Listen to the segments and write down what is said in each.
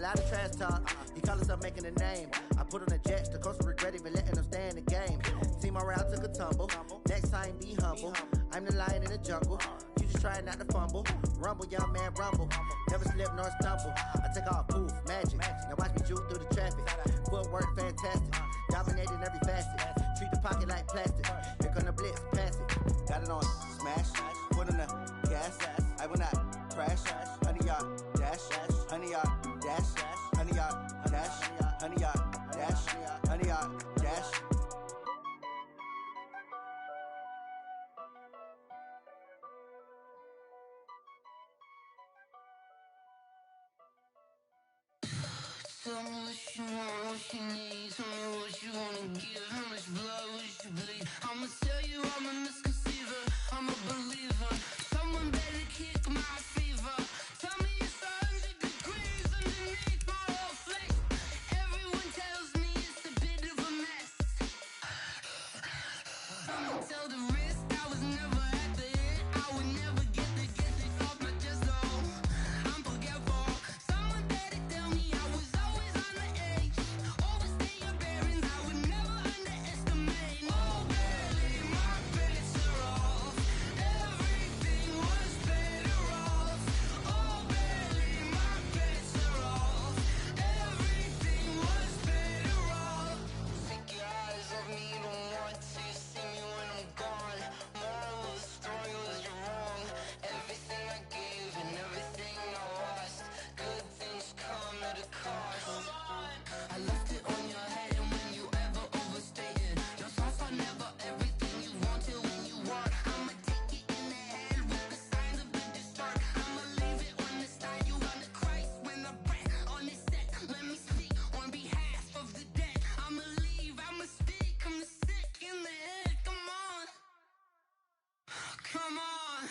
A lot of trash talk, he call himself making a name. I put on the jets, the coach regret even letting them stay in the game. Team morale took a tumble, next time be humble. I'm the lion in the jungle, you just trying not to fumble. Rumble, young man, rumble, never slip nor stumble. I take off, poof, magic, now watch me juke through the traffic. Footwork fantastic, dominating every facet. Treat the pocket like plastic, here come the blitz, pass it. Got it on, smash, put on the gas. I will not crash, honey yard, dash, honey yard. Dash, honey yard, dash, honey yard, dash, honey yard, dash. Tell me what you want, what you need. Tell me what you wanna give. How much blood would you bleed? I'ma tell you I'm a misconceiver. I'm a believer. Someone better kick my fever. Tell me it's 100 degrees underneath my whole flesh. Everyone tells me it's a bit of a mess. I'ma tell the risk I was never at the end. I would never get it off my chest though. I'm forgetful. Someone better tell me I was always on the edge. Overstay your bearings, I would never underestimate. Oh baby, my bets are off. Everything was better off. Oh baby, my bets are off. Everything was better off. Take your eyes off me, you don't want to see me when I'm gone. Moral of the story was you're wrong. Everything I gave and everything I lost. Good things come at a cost. I left it on your head, and when you ever overstated, your thoughts are never everything you wanted when you want. I'ma take it in the head with the signs of the distort. I'ma leave it on the side. You run the Christ when the breath on this set. Let me speak on behalf of the dead. I'ma leave, I'ma speak. I'm the sick in the head. Come on, come on.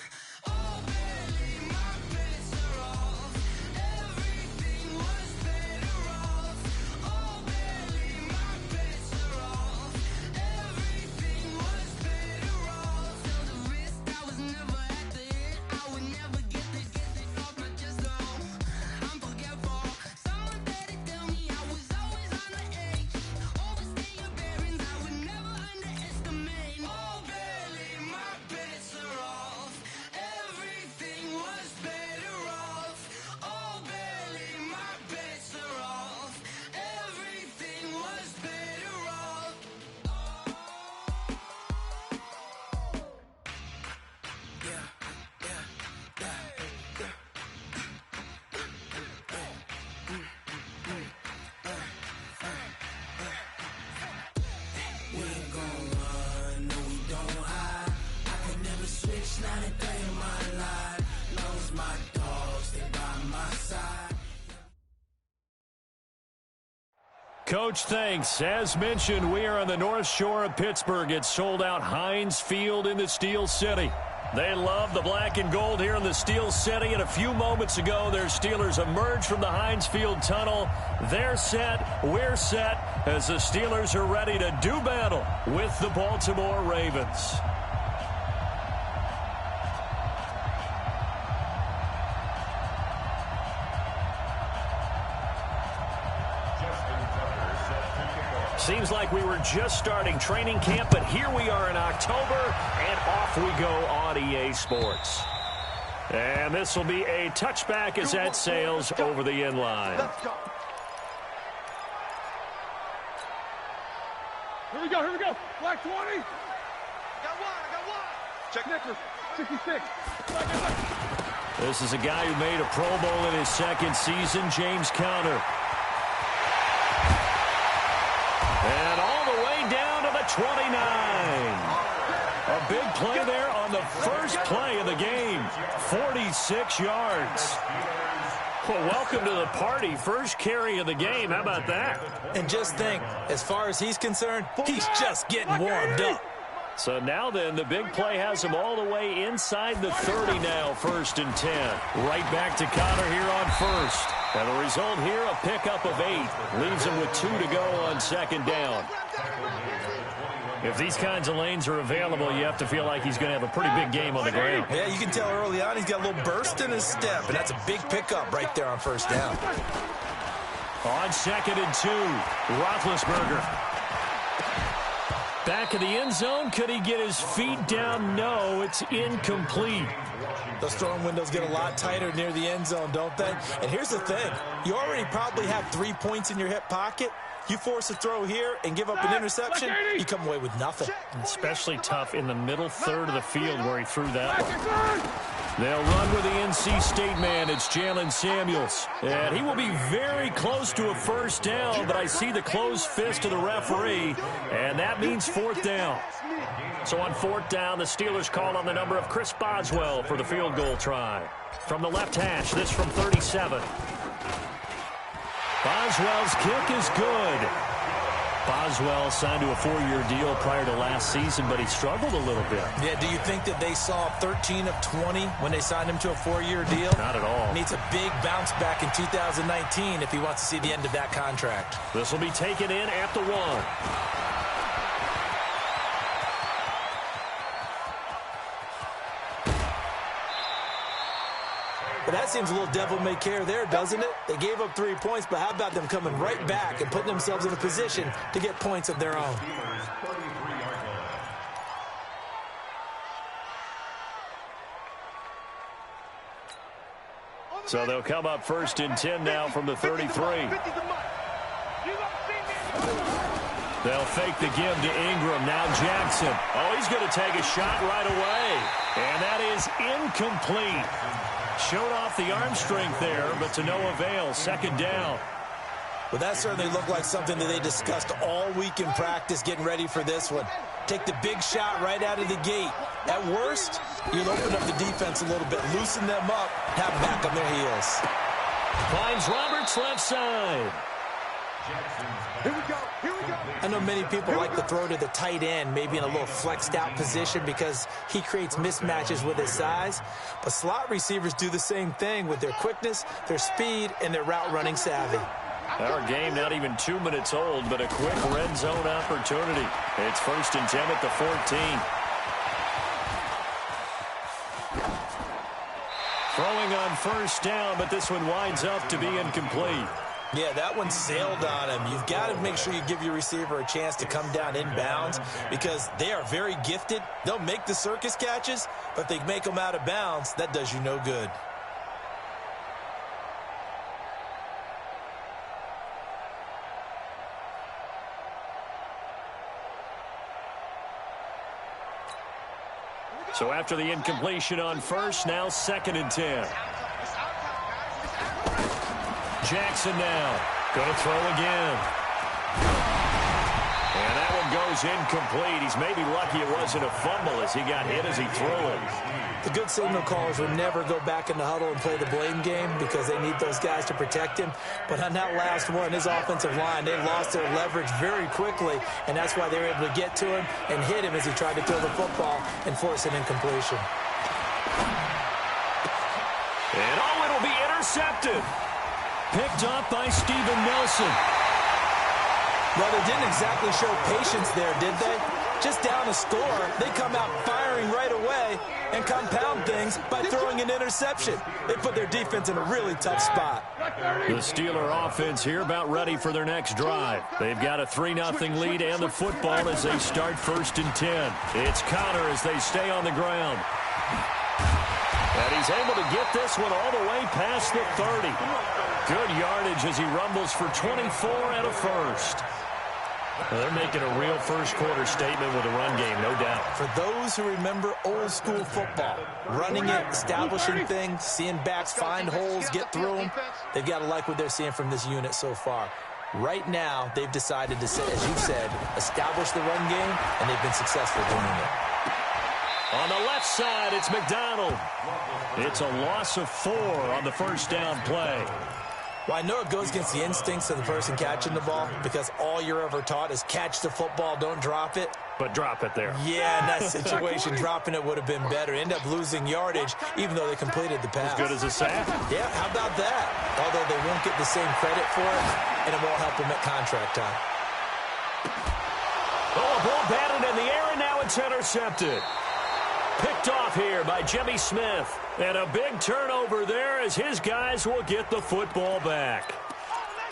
Oh baby, my bets are off. Everything was better off. Oh baby, my bets are off. Everything was better off. Tell the risk I was never at the end. I would never get it off my chest though. I'm forgetful. Someone better tell me I was always on the edge. Overstay your bearings, I would never underestimate. Oh baby, my bets are off. Everything was better off. Oh baby, my bets are off. Everything was better off. We ain't gon' run, no we don't hide. I could never switch, not a day in my life. Long as my dogs stay by my side. Coach, thanks. As mentioned, we are on the North Shore of Pittsburgh. It's sold out Heinz Field in the Steel City. They love the black and gold here in the Steel City. And a few moments ago, their Steelers emerged from the Heinz Field tunnel. They're set. We're set as the Steelers are ready to do battle with the Baltimore Ravens. Seems like we were just starting training camp, but here we are in October, and off we go on EA Sports. And this will be a touchback as that sails over the end line. Let's go. Here we go. Black 20. I got one. Check Nicholas, 66. This is a guy who made a Pro Bowl in his second season, James Conner. And all the way down to the 29. A big play there on the first play of the game. 46 yards. Well, welcome to the party. First carry of the game. How about that? And just think, as far as he's concerned, he's just getting warmed up. So now then, the big play has him all the way inside the 30 now, 1st and 10. Right back to Conner here on first. And the result here, a pickup of 8. Leaves him with 2 to go on 2nd down. If these kinds of lanes are available, you have to feel like he's going to have a pretty big game on the ground. Yeah, you can tell early on he's got a little burst in his step, and that's a big pickup right there on 1st down. On 2nd and 2, Roethlisberger. Back in the end zone. Could he get his feet down? No, it's incomplete. Those throwing windows get a lot tighter near the end zone, don't they? And here's the thing. You already probably have 3 points in your hip pocket. You force a throw here and give up an interception, you come away with nothing. Especially tough in the middle third of the field where he threw that one. They'll run with the NC State man. It's Jalen Samuels. And he will be very close to a first down, but I see the closed fist of the referee, and that means 4th down. So on 4th down, the Steelers call on the number of Chris Boswell for the field goal try. From the left hash, this from 37. Boswell's kick is good. Boswell signed to a 4-year deal prior to last season, but he struggled a little bit. Yeah, do you think that they saw 13 of 20 when they signed him to a 4-year deal? Not at all. Needs a big bounce back in 2019 if he wants to see the end of that contract. This will be taken in at the 1. But that seems a little devil-may-care there, doesn't it? They gave up 3 points, but how about them coming right back and putting themselves in a position to get points of their own? So they'll come up 1st and 10 now from the 33. They'll fake the give to Ingram. Now Jackson. Oh, he's going to take a shot right away. And that is incomplete. Showed off the arm strength there, but to no avail. 2nd down. Well, that certainly looked like something that they discussed all week in practice getting ready for this one. Take the big shot right out of the gate. At worst, you'll open up the defense a little bit, loosen them up, have them back on their heels. Finds Roberts left side. Here we go. Here we go. I know many people like to throw to the tight end, maybe in a little flexed out position because he creates mismatches with his size. But slot receivers do the same thing with their quickness, their speed, and their route running savvy. Our game not even 2 minutes old, but a quick red zone opportunity. It's 1st and 10 at the 14. Throwing on 1st down, but this one winds up to be incomplete. Yeah, that one sailed on him. You've got to make sure you give your receiver a chance to come down inbounds because they are very gifted. They'll make the circus catches, but if they make them out of bounds, that does you no good. So after the incompletion on 1st, now 2nd and 10. Jackson now. Going to throw again. And that one goes incomplete. He's maybe lucky it wasn't a fumble as he got hit as he threw it. The good signal callers would never go back in the huddle and play the blame game because they need those guys to protect him. But on that last one, his offensive line, they lost their leverage very quickly, and that's why they were able to get to him and hit him as he tried to throw the football and force an incompletion. And oh, it'll be intercepted. Picked up by Steven Nelson. Well, they didn't exactly show patience there, did they? Just down a score, they come out firing right away and compound things by throwing an interception. They put their defense in a really tough spot. The Steeler offense here about ready for their next drive. They've got a 3-0 lead and the football as they start 1st and 10. It's Connor as they stay on the ground. And he's able to get this one all the way past the 30. Good yardage as he rumbles for 24 and a first. Well, they're making a real first-quarter statement with a run game, no doubt. For those who remember old-school football, running it, establishing things, seeing backs find holes, get through them, they've got to like what they're seeing from this unit so far. Right now, they've decided to, as you said, establish the run game, and they've been successful doing it. On the left side, it's McDonald. It's a loss of 4 on the first down play. Well, I know it goes against the instincts of the person catching the ball because all you're ever taught is catch the football, don't drop it. But drop it there. Yeah, in that situation, dropping it would have been better. End up losing yardage, even though they completed the pass. As good as a sack. Yeah, how about that? Although they won't get the same credit for it, and it won't help them at contract time. Oh, a ball batted in the air, and now it's intercepted. Picked off here by Jimmy Smith. And a big turnover there as his guys will get the football back.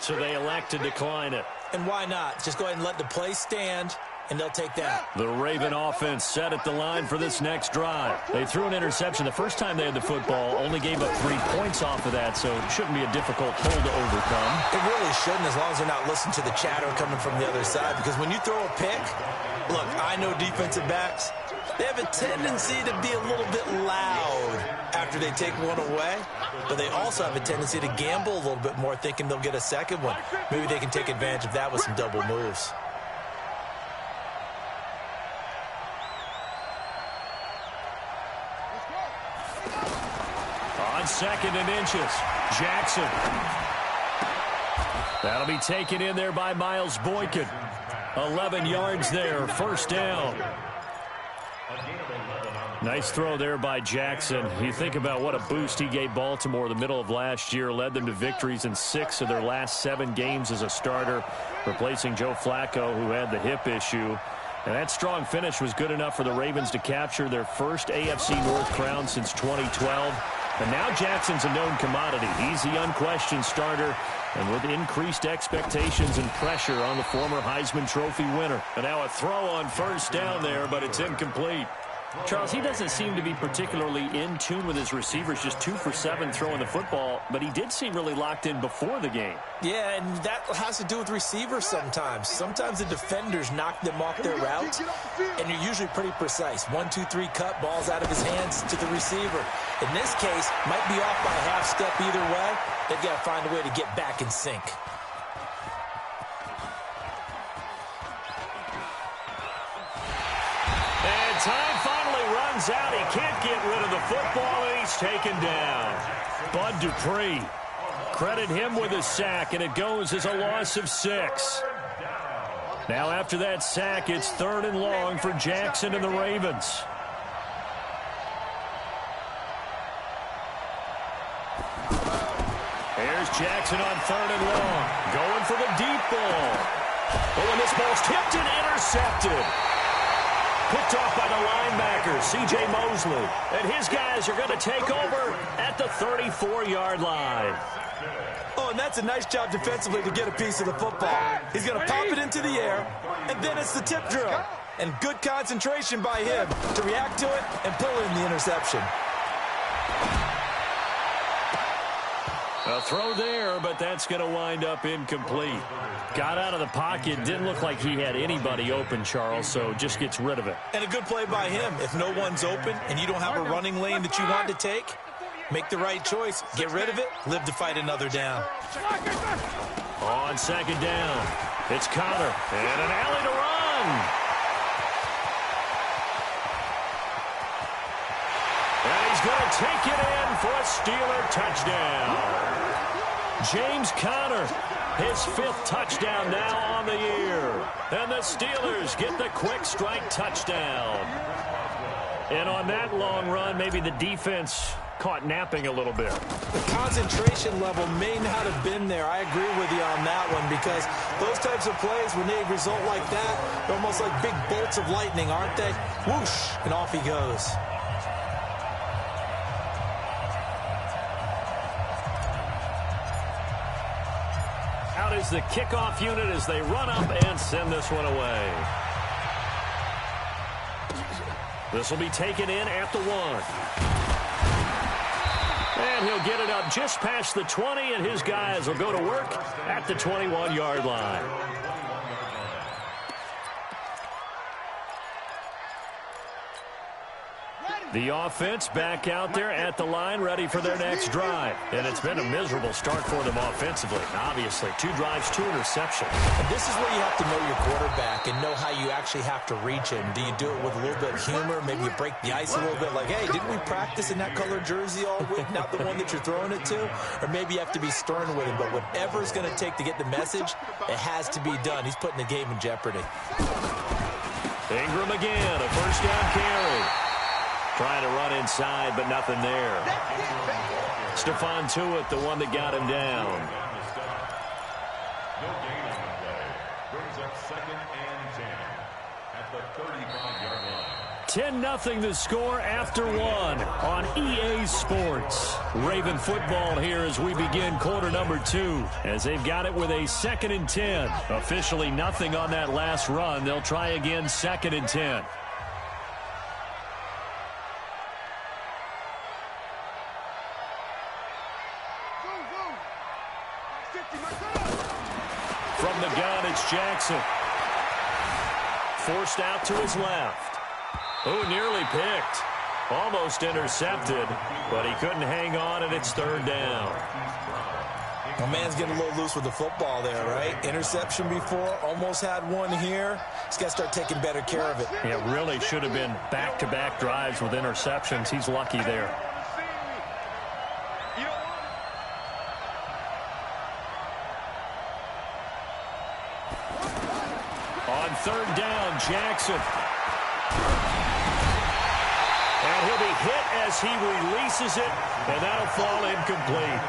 so they elect to decline it. And why not? Just go ahead and let the play stand, and they'll take that. The Raven offense set at the line for this next drive. They threw an interception the first time they had the football, only gave up 3 points off of that, so it shouldn't be a difficult hole to overcome. It really shouldn't, as long as they're not listening to the chatter coming from the other side, because when you throw a pick, look, I know defensive backs, they have a tendency to be a little bit loud after they take one away, but they also have a tendency to gamble a little bit more, thinking they'll get a second one. Maybe they can take advantage of that with some double moves. On 2nd and inches, Jackson. That'll be taken in there by Miles Boykin. 11 yards there, first down. Nice throw there by Jackson. You think about what a boost he gave Baltimore the middle of last year, led them to victories in 6 of their last 7 games as a starter, replacing Joe Flacco, who had the hip issue. And that strong finish was good enough for the Ravens to capture their first AFC North crown since 2012. And now Jackson's a known commodity. He's the unquestioned starter, and with increased expectations and pressure on the former Heisman Trophy winner. And now a throw on first down there, but it's incomplete. Charles, he doesn't seem to be particularly in tune with his receivers, just 2 for 7 throwing the football, but he did seem really locked in before the game. Yeah, and that has to do with receivers sometimes. Sometimes the defenders knock them off their route, and you're usually pretty precise. 1, 2, 3 cut, balls out of his hands to the receiver. In this case, might be off by a half step either way. They've got to find a way to get back in sync. And time finally runs out. He can't get rid of the football, and he's taken down. Bud Dupree. Credit him with a sack, and it goes as a loss of 6. Now after that sack, it's 3rd and long for Jackson and the Ravens. Here's Jackson on 3rd and long. Going for the deep ball. Oh, and this ball's tipped and intercepted. Picked off by the linebacker, C.J. Mosley. And his guys are going to take over at the 34-yard line. Oh, and that's a nice job defensively to get a piece of the football. He's going to pop it into the air, and then it's the tip drill. And good concentration by him to react to it and pull in the interception. A throw there, but that's going to wind up incomplete. Got out of the pocket. Didn't look like he had anybody open, Charles, so just gets rid of it. And a good play by him. If no one's open and you don't have a running lane that you want to take, make the right choice. Get rid of it. Live to fight another down. On 2nd down, it's Connor. And an alley to run. And he's going to take it in for a Steeler touchdown. James Conner, his 5th touchdown now on the year. And the Steelers get the quick strike touchdown. And on that long run, maybe the defense caught napping a little bit. The concentration level may not have been there. I agree with you on that one, because those types of plays, when they result like that, they're almost like big bolts of lightning, aren't they? Whoosh, and off he goes. Out is the kickoff unit as they run up and send this one away. This will be taken in at the 1. And he'll get it up just past the 20, and his guys will go to work at the 21-yard line. The offense back out there at the line, ready for their next drive. And it's been a miserable start for them offensively. Obviously, 2 drives, 2 interceptions. And this is where you have to know your quarterback and know how you actually have to reach him. Do you do it with a little bit of humor? Maybe you break the ice a little bit, like, hey, didn't we practice in that colored jersey all week, not the one that you're throwing it to? Or maybe you have to be stern with him. But whatever it's going to take to get the message, it has to be done. He's putting the game in jeopardy. Ingram again, a first down carry. Trying to run inside, but nothing there. Stephon Tuitt, the one that got him down. No gain on the play. Brings up 2nd and 10 at the 35-yard line. 10-0 the score after one on EA Sports. Raven football here as we begin quarter number 2, as they've got it with a 2nd and 10. Officially nothing on that last run. They'll try again 2nd and 10. From the gun, it's Jackson. Forced out to his left. Oh, nearly picked. Almost intercepted, but he couldn't hang on, and it's 3rd down. My man's getting a little loose with the football there, right? Interception before, almost had one here. He's got to start taking better care of it. It really should have been back-to-back drives with interceptions. He's lucky there. On 3rd down, Jackson. And he'll be hit as he releases it, and that'll fall incomplete.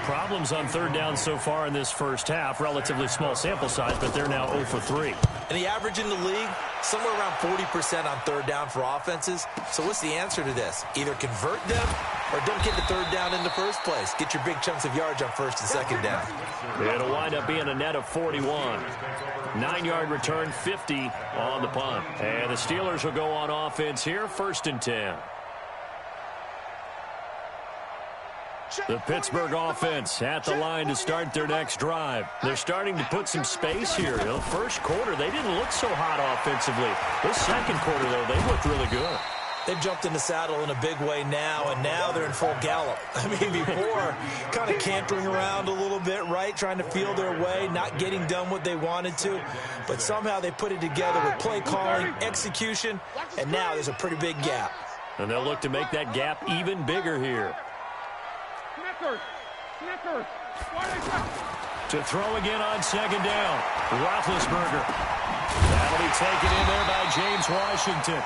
Problems on 3rd down so far in this first half. Relatively small sample size, but they're now 0 for 3. And the average in the league, somewhere around 40% on 3rd down for offenses. So what's the answer to this? Either convert them or don't get the 3rd down in the first place. Get your big chunks of yards on 1st and 2nd down. It'll wind up being a net of 41. 9-yard return, 50 on the punt. And the Steelers will go on offense here, 1st and 10. The Pittsburgh offense at the line to start their next drive. They're starting to put some space here. The first quarter, they didn't look so hot offensively. This second quarter, though, they looked really good. They've jumped in the saddle in a big way now, and now they're in full gallop. I mean, before, kind of cantering around a little bit, right, trying to feel their way, not getting done what they wanted to. But somehow they put it together with play calling, execution, and now there's a pretty big gap. And they'll look to make that gap even bigger here. To throw again on 2nd down, Roethlisberger. That'll be taken in there by James Washington.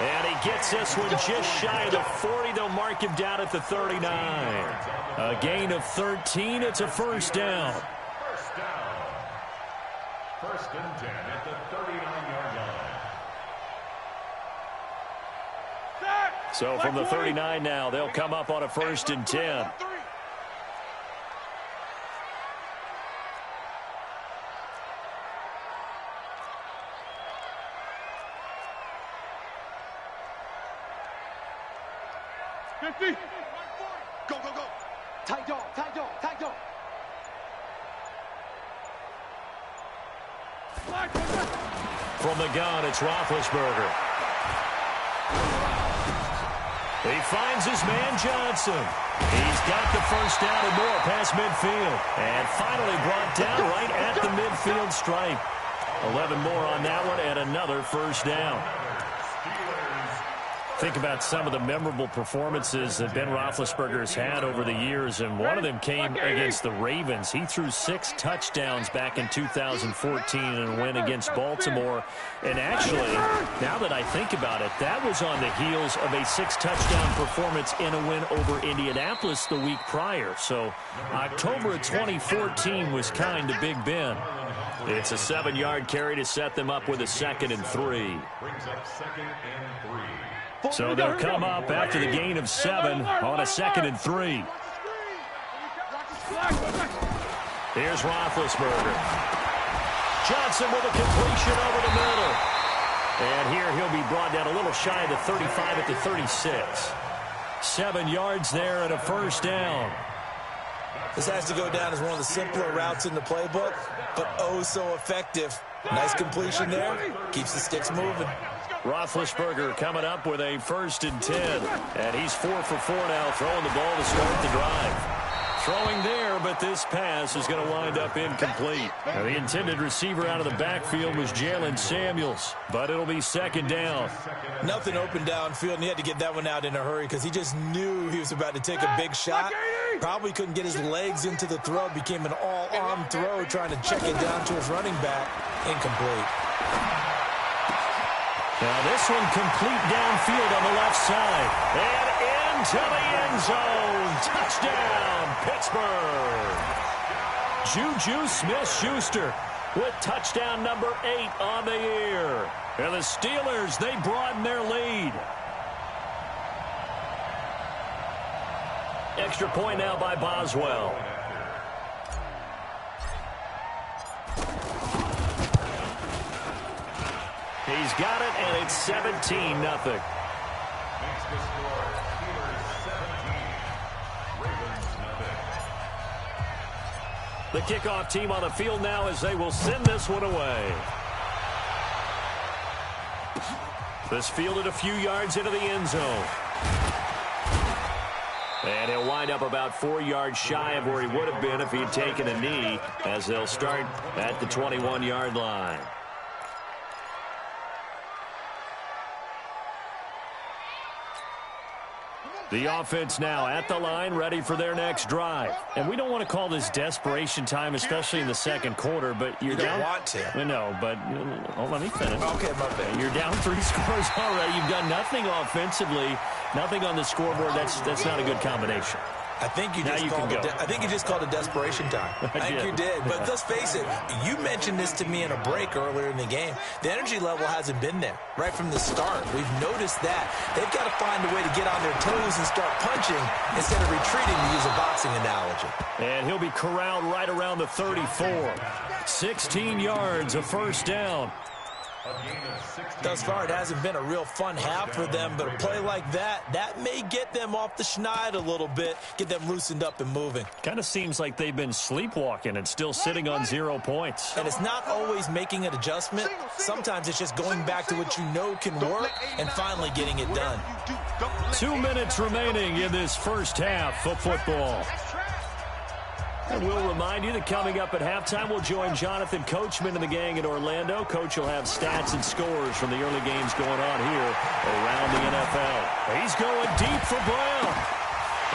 And he gets this one just shy of the 40. They'll mark him down at the 39. A gain of 13. It's a 1st down. 1st and 10 at the 39-yard line. So from the 39 now, they'll come up on a 1st and 10. Go, go, go. Tight dog, tight dog, tight dog. From the gun, it's Roethlisberger. He finds his man Johnson. He's got the 1st down and more past midfield. And finally brought down right at the midfield stripe. 11 more on that one and another 1st down. Think about some of the memorable performances that Ben Roethlisberger's had over the years, and one of them came against the Ravens. He threw 6 touchdowns back in 2014 in a win against Baltimore. And actually, now that I think about it, that was on the heels of a 6-touchdown performance in a win over Indianapolis the week prior. So October of 2014 was kind of Big Ben. It's a 7-yard carry to set them up with a 2nd and 3. Brings up 2nd and 3. So they'll come up after the gain of 7 on a 2nd and 3. Here's Roethlisberger. Johnson with a completion over the middle. And here he'll be brought down a little shy of the 35 at the 36. 7 yards there and a 1st down. This has to go down as one of the simpler routes in the playbook, but oh so effective. Nice completion there. Keeps the sticks moving. Roethlisberger coming up with a 1st and 10. And he's 4 for 4 now, throwing the ball to start the drive. Throwing there, but this pass is going to wind up incomplete. Now, the intended receiver out of the backfield was Jalen Samuels, but it'll be 2nd down. Nothing open downfield, and he had to get that one out in a hurry because he just knew he was about to take a big shot. Probably couldn't get his legs into the throw. Became an all-arm throw, trying to check it down to his running back. Incomplete. Now this one complete downfield on the left side. And into the end zone. Touchdown, Pittsburgh. Juju Smith-Schuster with touchdown number 8 on the year. And the Steelers, they broaden their lead. Extra point now by Boswell. He's got it, and it's 17-0. Makes the score Steelers 17, Ravens nothing. The kickoff team on the field now as they will send this one away. This fielded a few yards into the end zone. And he'll wind up about 4 yards shy of where he would have been if he had taken a knee, as they'll start at the 21-yard line. The offense now at the line, ready for their next drive. And we don't want to call this desperation time, especially in the second quarter, but you're down. You don't want to. No, but let me finish. Okay, my bad. You're down 3 scores already. You've done nothing offensively, nothing on the scoreboard. That's not a good combination. I think you just called it desperation time. I think you did. But let's face it, you mentioned this to me in a break earlier in the game. The energy level hasn't been there right from the start. We've noticed that. They've got to find a way to get on their toes and start punching instead of retreating, to use a boxing analogy. And he'll be corralled right around the 34. 16 yards, a first down. Thus far, it hasn't been a real fun half for them, but a play like that may get them off the schneid a little bit, get them loosened up and moving. Kind of seems like they've been sleepwalking and still sitting on 0 points. And it's not always making an adjustment. Sometimes it's just going back to what you know can work and finally getting it done. 2 minutes remaining in this first half of football. And we'll remind you that coming up at halftime, we'll join Jonathan Coachman and the gang in Orlando. Coach will have stats and scores from the early games going on here around the NFL. He's going deep for Brown.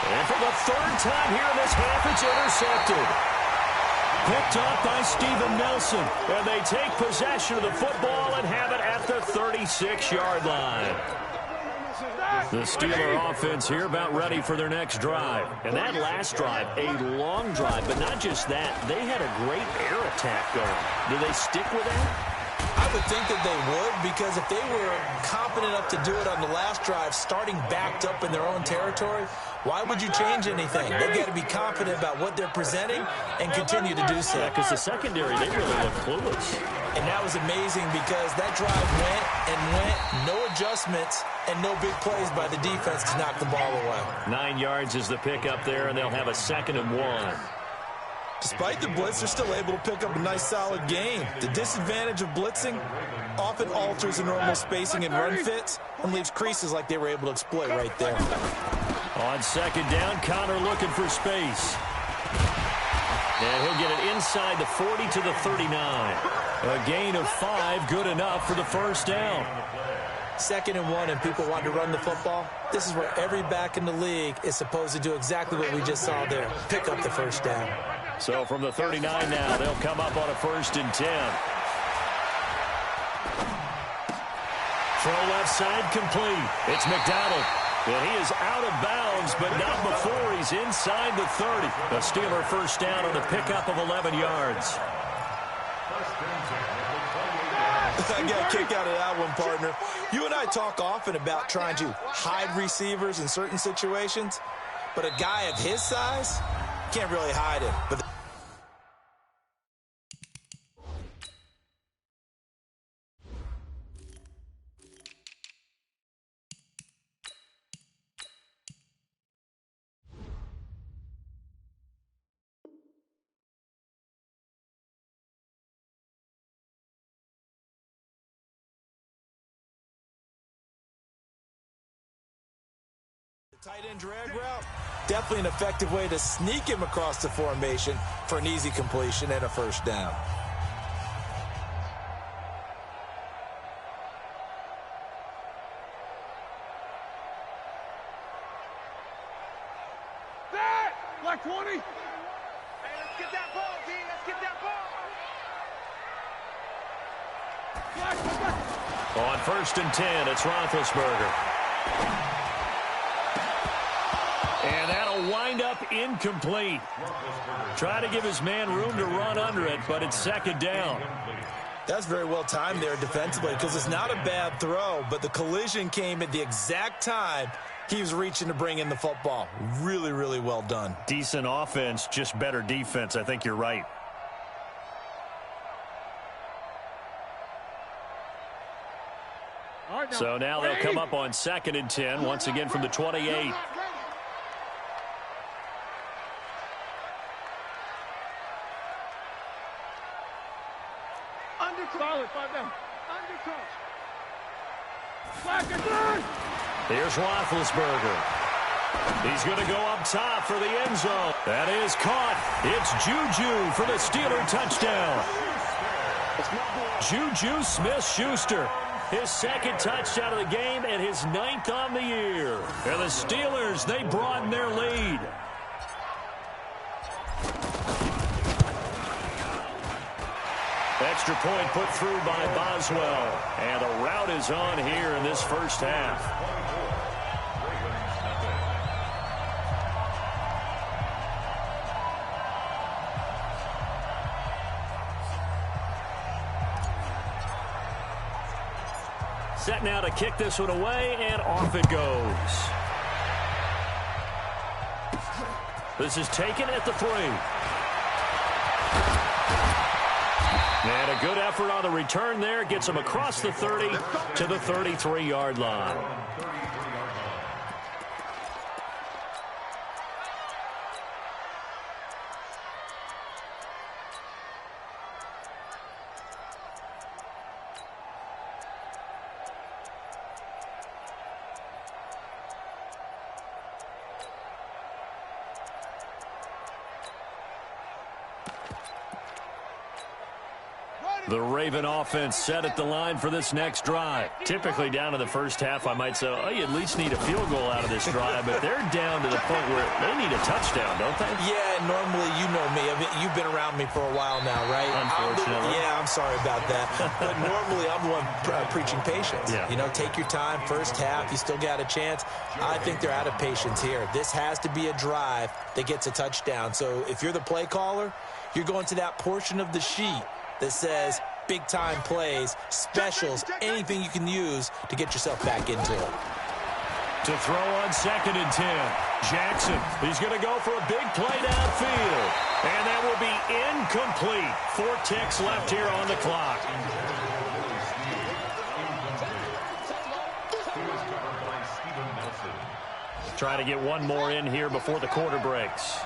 And for the 3rd time here in this half, it's intercepted. Picked up by Steven Nelson. And they take possession of the football and have it at the 36-yard line. The Steeler offense here about ready for their next drive. And that last drive, a long drive, but not just that. They had a great air attack going. Do they stick with that? I would think that they would, because if they were competent enough to do it on the last drive, starting backed up in their own territory, why would you change anything? They've got to be confident about what they're presenting and continue to do so. Yeah, because the secondary, they really look clueless. And that was amazing because that drive went and went, no adjustments, and no big plays by the defense to knock the ball away. 9 yards is the pickup there, and they'll have a 2nd and 1. Despite the blitz, they're still able to pick up a nice, solid gain. The disadvantage of blitzing often alters the normal spacing and run fits and leaves creases like they were able to exploit right there. On 2nd down, Connor looking for space. And he'll get it inside the 40 to the 39. A gain of 5, good enough for the first down. 2nd and 1, and people want to run the football. This is where every back in the league is supposed to do exactly what we just saw there, pick up the first down. So from the 39 now, they'll come up on a 1st and 10. Throw left side complete. It's McDonald. And he is out of bounds, but not before he's inside the 30. The Steeler first down on the pickup of 11 yards. I got a kick out of that one, partner. You and I talk often about trying to hide receivers in certain situations, but a guy of his size can't really hide it. But tight end drag route, definitely an effective way to sneak him across the formation for an easy completion and a first down. That! Like 20! Hey, let's get that ball, D. Let's get that ball. On 1st and 10, it's Roethlisberger. And that'll wind up incomplete. Try to give his man room to run under it, but it's second down. That's very well timed there defensively because it's not a bad throw, but the collision came at the exact time he was reaching to bring in the football. Really, really well done. Decent offense, just better defense. I think you're right. So now they'll come up on 2nd and 10, once again from the 28. Here's Roethlisberger. He's going to go up top for the end zone. That is caught. It's Juju for the Steeler touchdown. Juju Smith-Schuster. His second touchdown of the game and his 9th on the year. And the Steelers, they broaden their lead. Extra point put through by Boswell. And the route is on here in this first half. Set now to kick this one away, and off it goes. This is taken at the 3. And a good effort on the return there. Gets him across the 30 to the 33-yard line. The Raven offense set at the line for this next drive. Typically down to the first half, I might say, oh, you at least need a field goal out of this drive, but they're down to the point where they need a touchdown, don't they? Yeah, normally, you know me. I mean, you've been around me for a while now, right? Unfortunately. I'm sorry about that. But normally, I'm the one preaching patience. Yeah. You know, take your time. First half, you still got a chance. I think they're out of patience here. This has to be a drive that gets a touchdown. So if you're the play caller, you're going to that portion of the sheet that says big-time plays, specials, anything you can use to get yourself back into it. To throw on 2nd and 10. Jackson, he's going to go for a big play downfield. And that will be incomplete. 4 ticks left here on the clock. Try to get one more in here before the quarter breaks.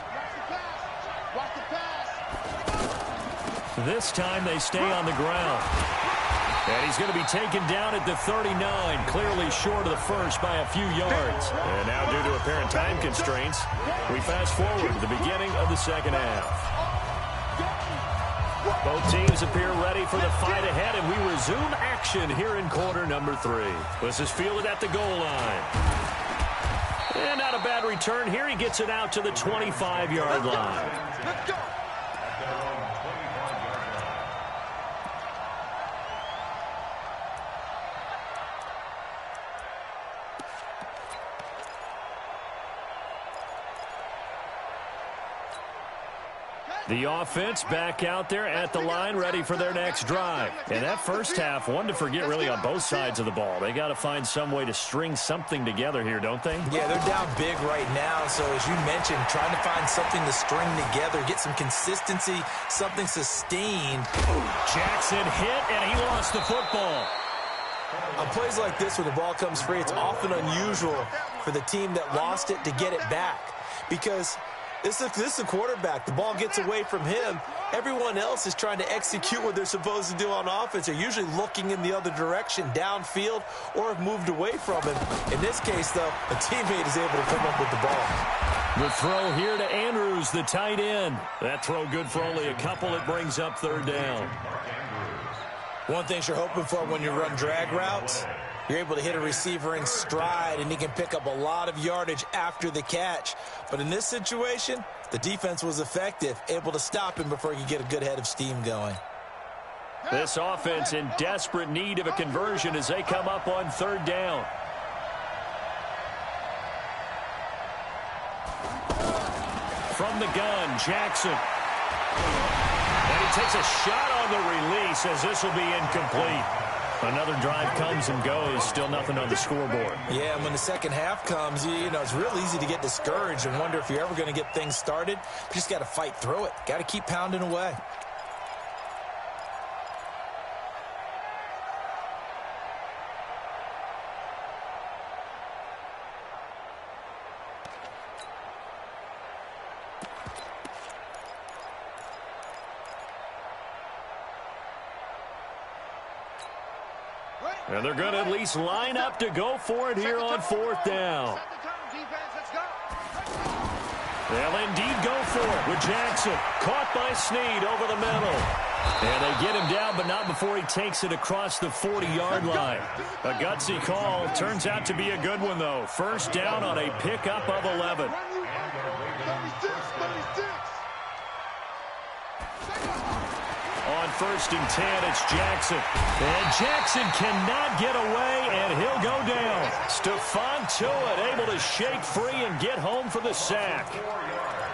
This time they stay on the ground. And he's going to be taken down at the 39, clearly short of the first by a few yards. And now due to apparent time constraints, we fast forward to the beginning of the second half. Both teams appear ready for the fight ahead, and we resume action here in quarter number 3. This is fielded at the goal line. And not a bad return here. He gets it out to the 25-yard line. Let's go. The offense back out there at the line, ready for their next drive. And that first half, one to forget really on both sides of the ball. They got to find some way to string something together here, don't they? Yeah, they're down big right now. So as you mentioned, trying to find something to string together, get some consistency, something sustained. Jackson hit, and he lost the football. On plays like this where the ball comes free, it's often unusual for the team that lost it to get it back. Because this is a quarterback. The ball gets away from him. Everyone else is trying to execute what they're supposed to do on offense. They're usually looking in the other direction, downfield, or have moved away from him. In this case, though, a teammate is able to come up with the ball. The throw here to Andrews, the tight end. That throw good for only a couple. It brings up 3rd down. One thing you're hoping for when you run drag routes, you're able to hit a receiver in stride, and he can pick up a lot of yardage after the catch. But in this situation, the defense was effective, able to stop him before he could get a good head of steam going. This offense in desperate need of a conversion as they come up on 3rd down. From the gun, Jackson. And he takes a shot on the release as this will be incomplete. Another drive comes and goes, still nothing on the scoreboard. Yeah, and when the second half comes, you know, it's real easy to get discouraged and wonder if you're ever going to get things started. You just got to fight through it. Got to keep pounding away. And they're going to at least line up to go for it here on fourth down. They'll indeed go for it with Jackson. Caught by Snead over the middle. And they get him down, but not before he takes it across the 40-yard line. A gutsy call. Turns out to be a good one, though. First down on a pickup of 11. On first and 10, it's Jackson. And Jackson cannot get away, and he'll go down. Stephon Tuitt able to shake free and get home for the sack.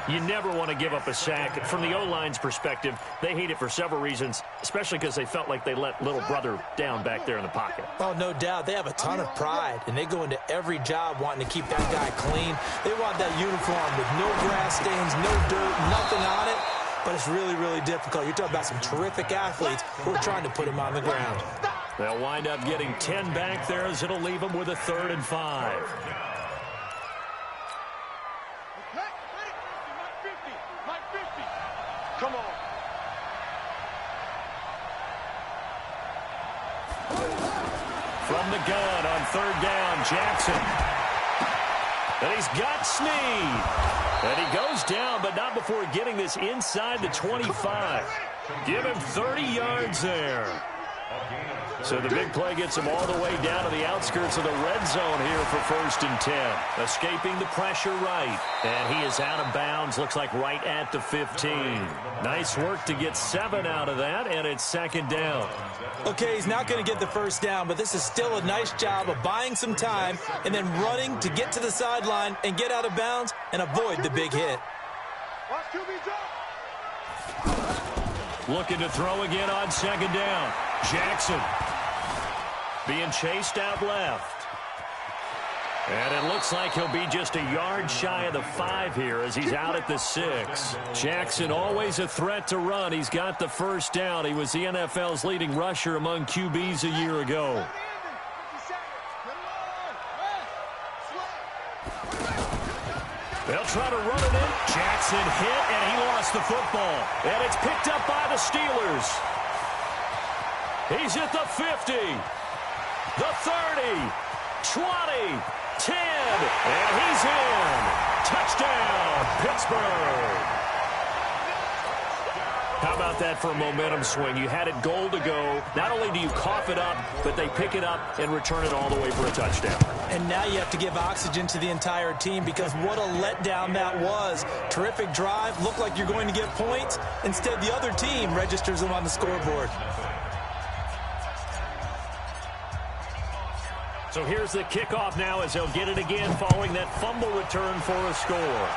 You never want to give up a sack. From the O-line's perspective, they hate it for several reasons, especially because they felt like they let little brother down back there in the pocket. Oh, no doubt. They have a ton of pride, and they go into every job wanting to keep that guy clean. They want that uniform with no grass stains, no dirt, nothing on it. But it's really, really difficult. You're talking about some terrific athletes who are trying to put him on the ground. They'll wind up getting 10 back there as it'll leave them with a 3rd and 5. Come on. From the gun on 3rd down, Jackson. And he's got Snead. And he goes down, but not before getting this inside the 25. Give him 30 yards there. So the big play gets him all the way down to the outskirts of the red zone here for 1st and 10. Escaping the pressure right. And he is out of bounds, looks like right at the 15. Nice work to get 7 out of that, and it's 2nd down. Okay, he's not going to get the first down, but this is still a nice job of buying some time and then running to get to the sideline and get out of bounds and avoid the big hit. Looking to throw again on 2nd down. Jackson being chased out left. And it looks like he'll be just a yard shy of the 5 here as he's out at the 6. Jackson always a threat to run. He's got the first down. He was the NFL's leading rusher among QBs a year ago. They'll try to run it in. Jackson hit, and he lost the football. And it's picked up by the Steelers. He's at the 50, the 30, 20, 10, and he's in. Touchdown, Pittsburgh. How about that for a momentum swing? You had it goal to go. Not only do you cough it up, but they pick it up and return it all the way for a touchdown. And now you have to give oxygen to the entire team because what a letdown that was. Terrific drive. Looked like you're going to get points. Instead, the other team registers them on the scoreboard. So here's the kickoff now as they'll get it again following that fumble return for a score.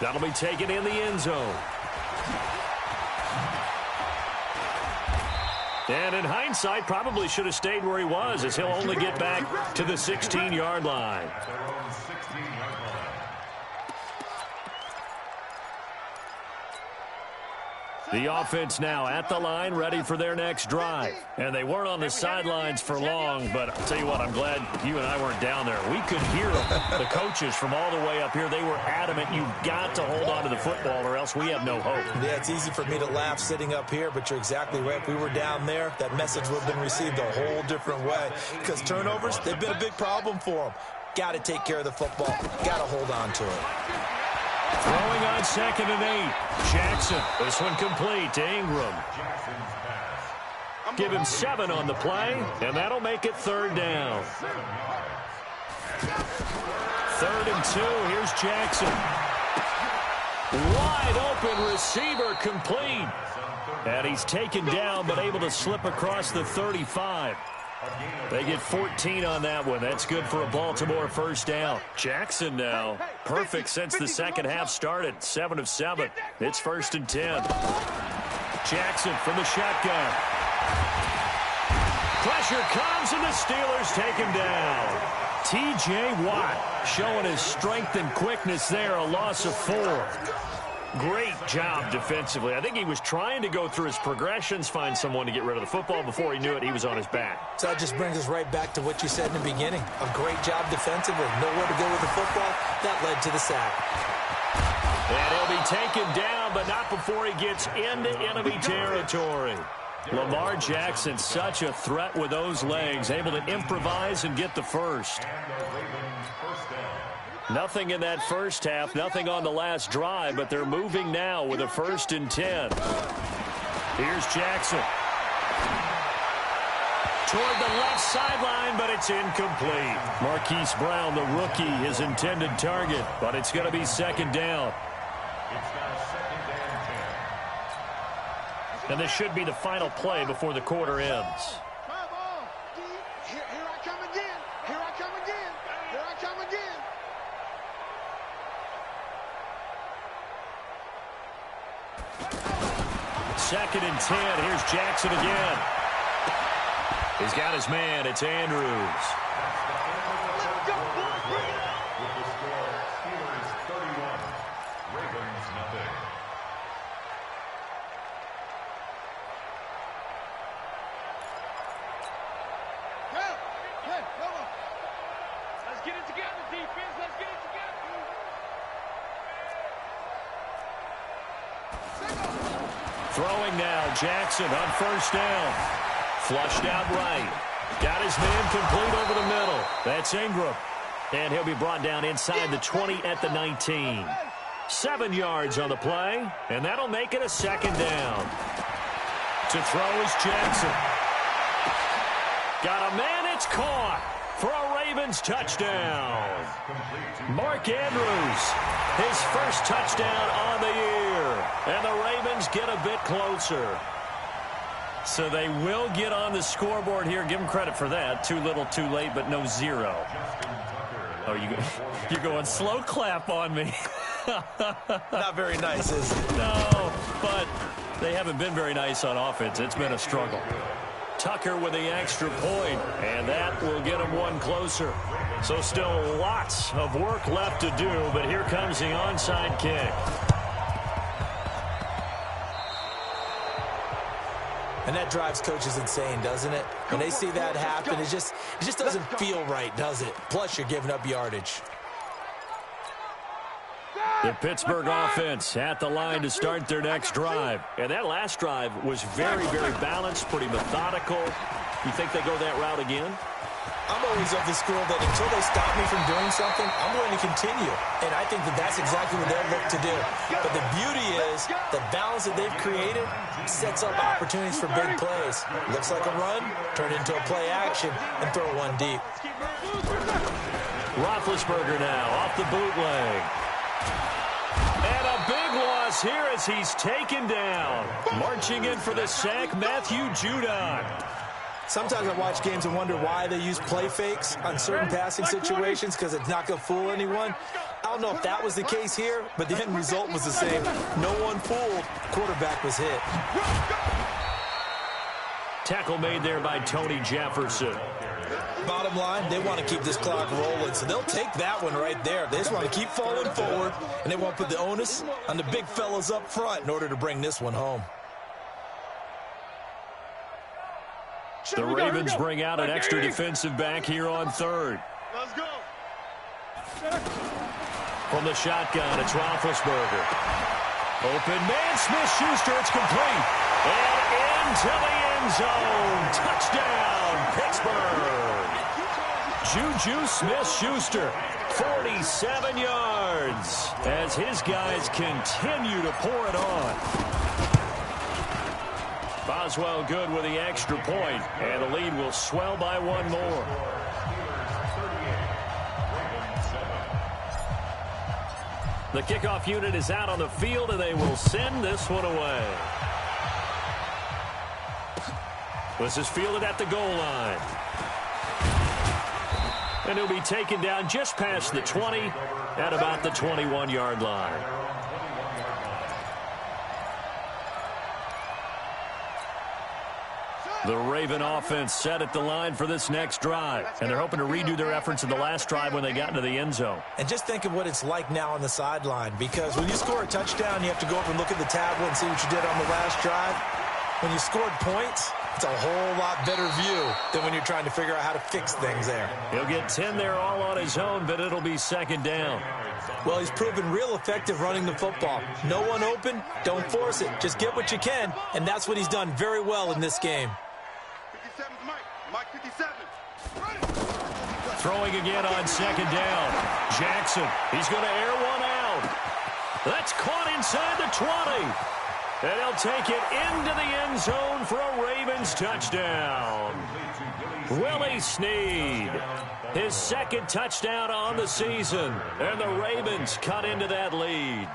That'll be taken in the end zone. And in hindsight, probably should have stayed where he was as he'll only get back to the 16-yard line. The offense now at the line, ready for their next drive. And they weren't on the sidelines for long, but I'll tell you what, I'm glad you and I weren't down there. We could hear the coaches from all the way up here. They were adamant, you've got to hold on to the football or else we have no hope. Yeah, it's easy for me to laugh sitting up here, but you're exactly right. If we were down there, that message would have been received a whole different way. Because turnovers, they've been a big problem for them. Got to take care of the football. Got to hold on to it. Throwing on 2nd and 8. Jackson, this one complete to Ingram. Give him 7 on the play, and that'll make it 3rd down. 3rd and 2, here's Jackson. Wide open receiver complete. And he's taken down, but able to slip across the 35. They get 14 on that one. That's good for a Baltimore first down. Jackson now. Perfect since the second half started. 7 of 7. It's 1st and 10. Jackson from the shotgun. Pressure comes, and the Steelers take him down. T.J. Watt showing his strength and quickness there. A loss of 4. Great job defensively. I think he was trying to go through his progressions, find someone to get rid of the football. Before he knew it, he was on his back. So that just brings us right back to what you said in the beginning. A great job defensively. Nowhere to go with the football. That led to the sack. And he'll be taken down, but not before he gets into enemy territory. Lamar Jackson, such a threat with those legs, able to improvise and get the first. Nothing in that first half, nothing on the last drive, but they're moving now with a 1st and 10. Here's Jackson. Toward the left sideline, but it's incomplete. Marquise Brown, the rookie, his intended target, but it's going to be 2nd down. It's now 2nd and 10. And this should be the final play before the quarter ends. Here I come again. Here I come again. Here I come again. 2nd and 10. Here's Jackson again. He's got his man. It's Andrews. Let's go, boys. Bring it up. With the score, Steelers 31, Ravens nothing. Hey, come on. Let's get it together, defense. Let's get it together. Throwing now, Jackson on 1st down. Flushed out right. Got his man complete over the middle. That's Ingram. And he'll be brought down inside the 20 at the 19. 7 yards on the play, and that'll make it a 2nd down. To throw is Jackson. Got a man, it's caught for a Ravens touchdown. Mark Andrews, his first touchdown on the year. And the Ravens get a bit closer. So they will get on the scoreboard here. Give them credit for that. Too little, too late, but no 0. Oh, you're going slow clap on me. Not very nice, is it? No, but they haven't been very nice on offense. It's been a struggle. Tucker with the extra point, and that will get him one closer. So still lots of work left to do, but here comes the onside kick. And that drives coaches insane, doesn't it? When they see that happen, it just doesn't feel right, does it? Plus, you're giving up yardage. The Pittsburgh offense at the line to start their next drive. And that last drive was very, very balanced, pretty methodical. You think they go that route again? I'm always of the school that until they stop me from doing something, I'm going to continue. And I think that that's exactly what they'll look to do. But the beauty is the balance that they've created sets up opportunities for big plays. Looks like a run, turn into a play action, and throw one deep. Roethlisberger now off the bootleg. And a big loss here as he's taken down. Marching in for the sack, Matthew Judon. Sometimes I watch games and wonder why they use play fakes on certain passing situations because it's not going to fool anyone. I don't know if that was the case here, but the end result was the same. No one fooled. Quarterback was hit. Tackle made there by Tony Jefferson. Bottom line, they want to keep this clock rolling, so they'll take that one right there. They just want to keep falling forward, and they want to put the onus on the big fellas up front in order to bring this one home. The Ravens bring out an extra defensive back here on 3rd. Let's go. From the shotgun, it's Roethlisberger. Open man, Smith-Schuster, it's complete. And into the end zone. Touchdown, Pittsburgh. Juju Smith-Schuster, 47 yards, as his guys continue to pour it on. Boswell good with the extra point, and the lead will swell by one more. The kickoff unit is out on the field, and they will send this one away. This is fielded at the goal line. And he'll be taken down just past the 20 at about the 21-yard line. The Raven offense set at the line for this next drive, and they're hoping to redo their efforts in the last drive when they got into the end zone. And just think of what it's like now on the sideline, because when you score a touchdown, you have to go up and look at the tablet and see what you did on the last drive. When you scored points, it's a whole lot better view than when you're trying to figure out how to fix things there. He'll get 10 there all on his own, but it'll be second down. Well, he's proven real effective running the football. No one open, don't force it. Just get what you can, and that's what he's done very well in this game. 57's Mike 57. Throwing again on second down. Jackson, he's going to air one out. That's caught inside the 20. And he'll take it into the end zone for a Ravens touchdown. Willie Snead, his second touchdown on the season. And the Ravens cut into that lead.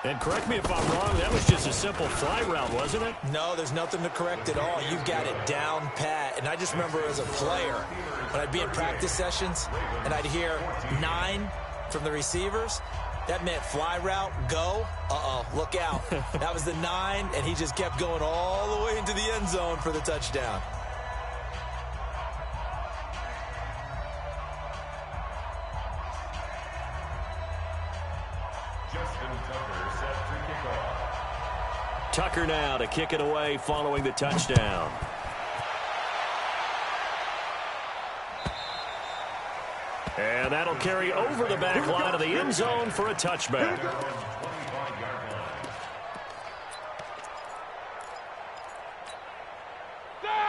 And correct me if I'm wrong, that was just a simple fly route, wasn't it? No, there's nothing to correct at all. You've got it down pat. And I just remember as a player, when I'd be in practice sessions and I'd hear 9 from the receivers, that meant fly route, go, look out. That was the 9, and he just kept going all the way into the end zone for the touchdown. Tucker now to kick it away following the touchdown. And that'll carry over the back line of the end zone for a touchback.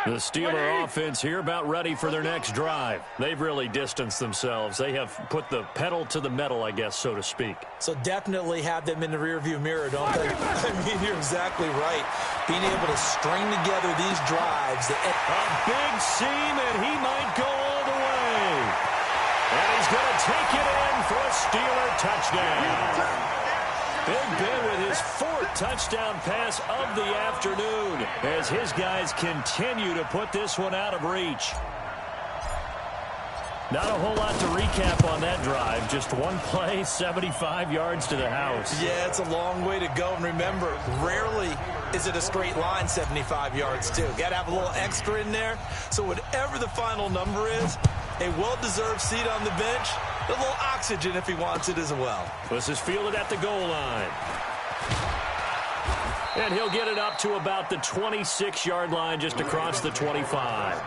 The Steeler offense here about ready for their next drive. They've really distanced themselves. They have put the pedal to the metal, I guess, so to speak. So definitely have them in the rearview mirror, don't they? I mean, you're exactly right. Being able to string together these drives. A big seam, and he might go all the way. And he's going to take it in for a Steeler touchdown. Big Ben with his 4th touchdown pass of the afternoon as his guys continue to put this one out of reach. Not a whole lot to recap on that drive. Just one play, 75 yards to the house. Yeah, it's a long way to go. And remember, rarely is it a straight line 75 yards, too. Got to have a little extra in there. So whatever the final number is, a well-deserved seat on the bench, a little oxygen if he wants it as well. This is fielded at the goal line. And he'll get it up to about the 26-yard line, just across the 25.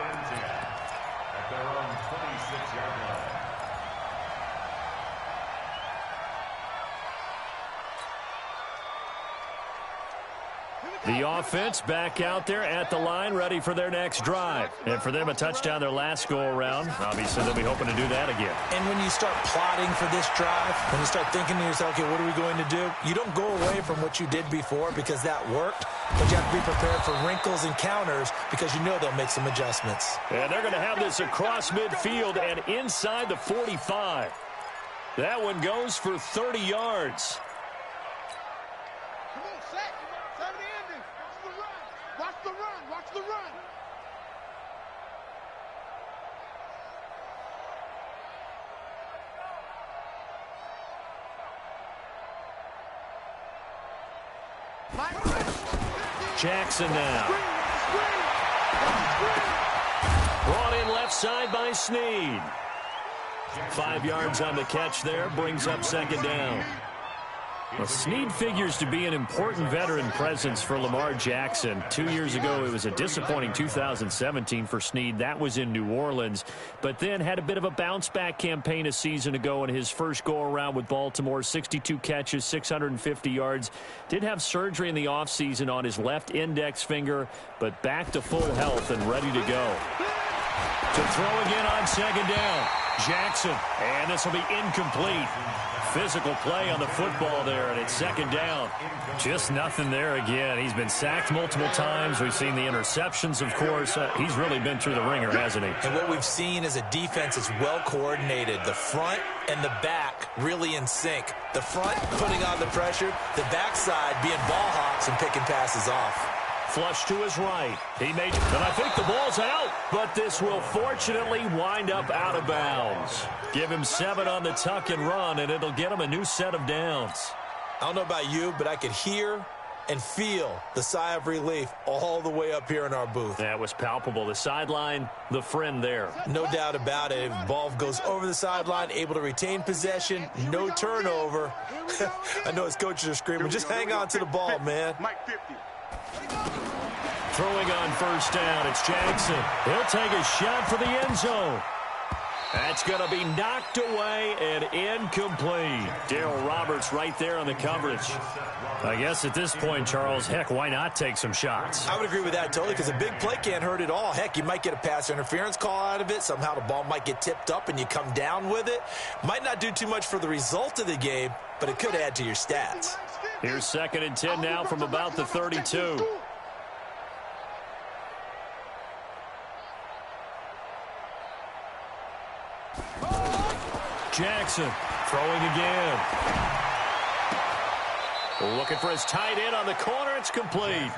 The offense back out there at the line, ready for their next drive. And for them, a touchdown their last go-around. Obviously, they'll be hoping to do that again. And when you start plotting for this drive, when you start thinking to yourself, okay, what are we going to do? You don't go away from what you did before because that worked, but you have to be prepared for wrinkles and counters because you know they'll make some adjustments. And they're going to have this across midfield and inside the 45. That one goes for 30 yards. Come on, set. Set the ending. Watch the run. Watch the run. Watch the run. Jackson now. Brought in left side by Snead. 5 yards on the catch there, brings up second down. Well, Snead figures to be an important veteran presence for Lamar Jackson. 2 years ago, it was a disappointing 2017 for Snead. That was in New Orleans, but then had a bit of a bounce-back campaign a season ago in his first go-around with Baltimore. 62 catches, 650 yards. Did have surgery in the offseason on his left index finger, but back to full health and ready to go. To throw again on second down. Jackson, and this will be incomplete. Physical play on the football there, and it's second down. Just nothing there again. He's been sacked multiple times. We've seen the interceptions, of course. He's really been through the ringer, hasn't he? And what we've seen is a defense that's well coordinated. The front and the back really in sync. The front putting on the pressure, the backside being ball hawks and picking passes off. Flush to his right. He made it, and I think the ball's out, but this will fortunately wind up out of bounds. Give him 7 on the tuck and run, and it'll get him a new set of downs. I don't know about you, but I could hear and feel the sigh of relief all the way up here in our booth. That was palpable. The sideline, the friend there. No doubt about it. Ball goes over the sideline, able to retain possession, no turnover. I know his coaches are screaming, just hang on to the ball, man. Throwing on first down, it's Jackson. He'll take a shot for the end zone. That's going to be knocked away and incomplete. Darryl Roberts right there on the coverage. I guess at this point, Charles, heck, why not take some shots? I would agree with that totally, because a big play can't hurt at all. Heck, you might get a pass interference call out of it. Somehow the ball might get tipped up and you come down with it. Might not do too much for the result of the game, but it could add to your stats. Here's 2nd and 10 now from about the 32. Jackson throwing again. Looking for his tight end on the corner. It's complete.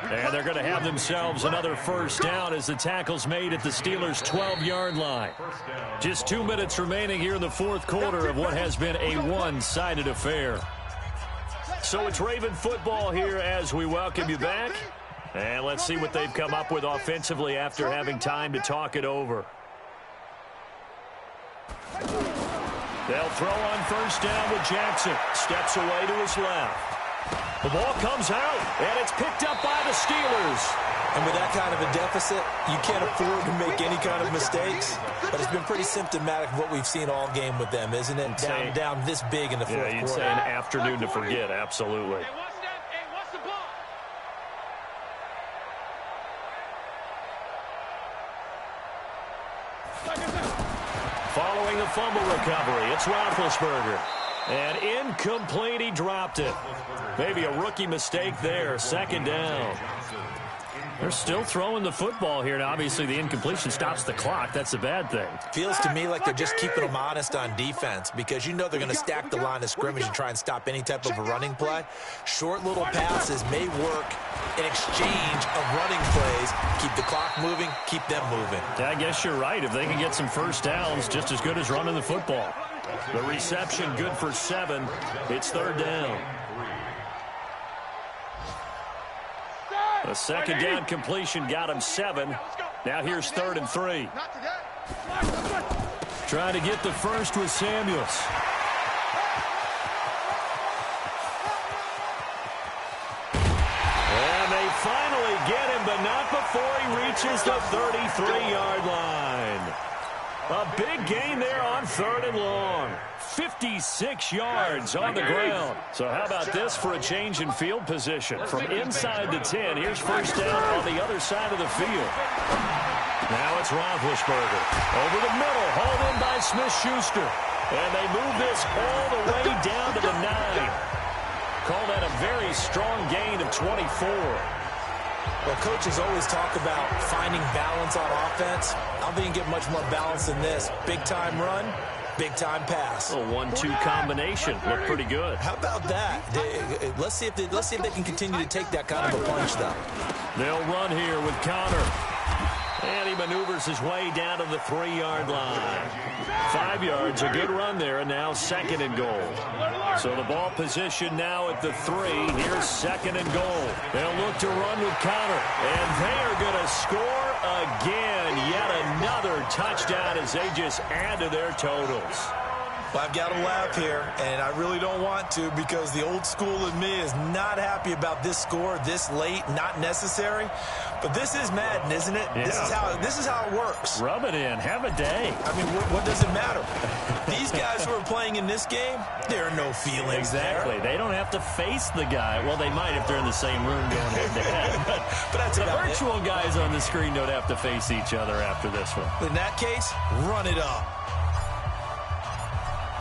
And they're going to have themselves another first down as the tackle's made at the Steelers' 12-yard line. Just 2 minutes remaining here in the fourth quarter of what has been a one-sided affair. So it's Raven football here as we welcome you back. And let's see what they've come up with offensively after having time to talk it over. They'll throw on first down with Jackson. Steps away to his left. The ball comes out, and it's picked up by the Steelers. And with that kind of a deficit, you can't afford to make any kind of mistakes. But it's been pretty symptomatic of what we've seen all game with them, isn't it? Down this big in the fourth quarter. Yeah, you'd say an afternoon to forget, absolutely. Following a fumble recovery, it's Roethlisberger. And incomplete, he dropped it. Maybe a rookie mistake there, 2nd down. They're still throwing the football here. Now, obviously, the incompletion stops the clock. That's a bad thing. Feels to me like they're just keeping them honest on defense, because you know they're going to stack the line of scrimmage and try and stop any type of a running play. Short little passes may work in exchange of running plays. Keep the clock moving, keep them moving. Yeah, I guess you're right. If they can get some first downs, just as good as running the football. The reception good for 7. It's 3rd down. The 2nd down completion got him 7. Now here's 3rd and 3. Trying to get the first with Samuels. And they finally get him, but not before he reaches the 33-yard line. A big gain there on 3rd and long. 56 yards on the ground. So how about this for a change in field position? From inside the 10, here's first down on the other side of the field. Now it's Roethlisberger. Over the middle, hauled in by Smith-Schuster. And they move this all the way down to the 9. Call that a very strong gain of 24. Well, coaches always talk about finding balance on offense. I don't think you can get much more balance than this. Big-time run, big-time pass. A 1-2 combination. Looked pretty good. How about that? Let's see if they can continue to take that kind of a punch, though. They'll run here with Connor. And he maneuvers his way down to the 3-yard line. 5 yards, a good run there, and now 2nd and goal. So the ball position now at the 3. Here's 2nd and goal. They'll look to run with Connor. And they are going to score again. Yet another touchdown as they just add to their totals. Well, I've got to laugh here, and I really don't want to, because the old school in me is not happy about this score this late, not necessary. But this is Madden, isn't it? Yeah. This is how it works. Rub it in. Have a day. I mean, what does it matter? These guys who are playing in this game, there are no feelings exactly. there. They don't have to face the guy. Well, they might if they're in the same room going head-to-head. But that's the about virtual guys on the screen don't have to face each other after this one. In that case, run it up.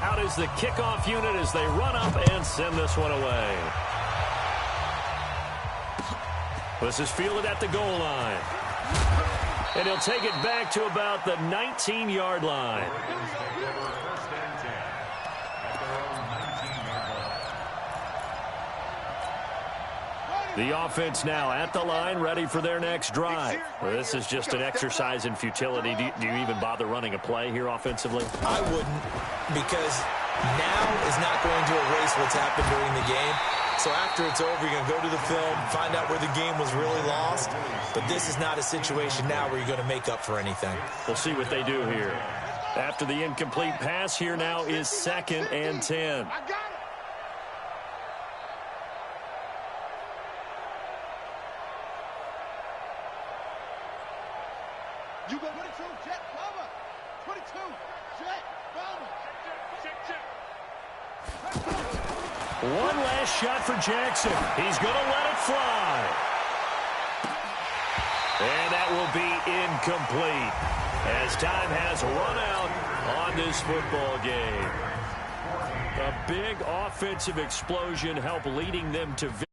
Out is the kickoff unit as they run up and send this one away. This is fielded at the goal line. And he'll take it back to about the 19-yard line. The offense now at the line, ready for their next drive. Well, this is just an exercise in futility. Do you even bother running a play here offensively? I wouldn't, because now is not going to erase what's happened during the game. So after it's over, you're going to go to the film, find out where the game was really lost. But this is not a situation now where you're going to make up for anything. We'll see what they do here. After the incomplete pass, here now is 2nd and 10. I got it. You go 22, jet, cover. 22, jet, cover. One last shot for Jackson. He's going to let it fly. And that will be incomplete as time has run out on this football game. A big offensive explosion helped leading them to victory.